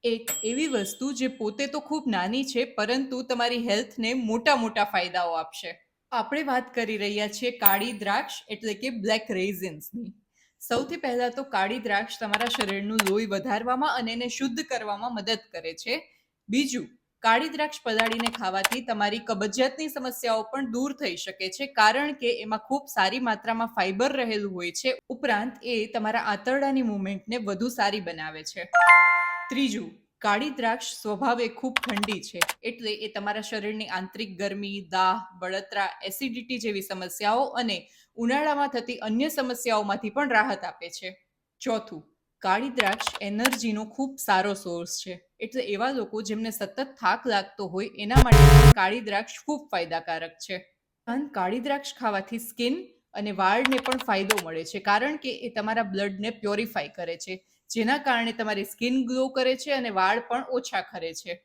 એક એવી વસ્તુ જે પોતે તો ખૂબ નાની છે પરંતુ તમારી હેલ્થને મોટા મોટા ફાયદાઓ આપશે. આપણે વાત કરી રહ્યા છીએ કાળી દ્રાક્ષ એટલે કે બ્લેક રેઝિન્સની. સૌથી પહેલા તો કાળી દ્રાક્ષ તમારા શરીરનું લોહી વધારવામાં અને એને શુદ્ધ કરવામાં મદદ કરે છે. બીજું, કાળી દ્રાક્ષ પલાળીને ખાવાથી તમારી કબજિયાતની સમસ્યાઓ પણ દૂર થઈ શકે છે કારણ કે એમાં ખૂબ સારી માત્રામાં ફાઈબર રહેલું હોય છે. ઉપરાંત એ તમારા આંતરડાની મૂવમેન્ટને વધુ સારી બનાવે છે. ત્રીજું, કાળી દ્રાક્ષ સ્વભાવે ખૂબ ઠંડી છે એટલે એ તમારા શરીરની આંતરિક ગરમી, દાહ, બળતરા, એસિડિટી જેવી સમસ્યાઓ અને ઉનાળામાં થતી અન્ય સમસ્યાઓમાંથી પણ રાહત આપે છે. ચોથું, કાળી દ્રાક્ષ એનર્જીનો ખૂબ સારો સોર્સ છે એટલે એવા લોકો જેમને સતત થાક લાગતો હોય એના માટે પણ કાળી દ્રાક્ષ ખૂબ ફાયદાકારક છે. કાળી દ્રાક્ષ ખાવાથી સ્કિન અને વાળને પણ ફાયદો મળે છે કારણ કે એ તમારા બ્લડને પ્યોરિફાય કરે છે, જેના કારણે તમારી સ્કિન ગ્લો કરે છે અને વાળ પણ ઓછા ખરે છે.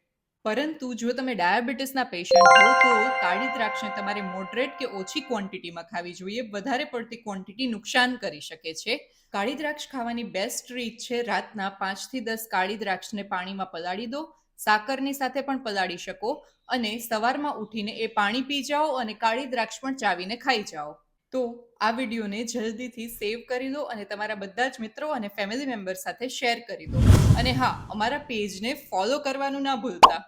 પરંતુ જો તમે ડાયાબિટીસના પેશન્ટ હો તો કાળી દ્રાક્ષને તમારે મોડરેટ કે ઓછી ક્વોન્ટિટીમાં ખાવી જોઈએ. વધારે પડતી ક્વોન્ટિટી નુકસાન કરી શકે છે. કાળી દ્રાક્ષ ખાવાની બેસ્ટ રીત છે રાતના 5 થી 10 કાળી દ્રાક્ષને પાણીમાં પલાળી દો, સાકરની સાથે પણ પલાળી શકો અને સવારમાં ઉઠીને એ પાણી પી જાઓ અને કાળી દ્રાક્ષ પણ ચાવીને ખાઈ જાઓ. તો આ વિડીયોને જલ્દીથી સેવ કરી દો અને તમારા બધા જ મિત્રો અને ફેમિલી મેમ્બર સાથે શેર કરી દો. અને હા, અમારા પેજને ફોલો કરવાનું ના ભૂલતા.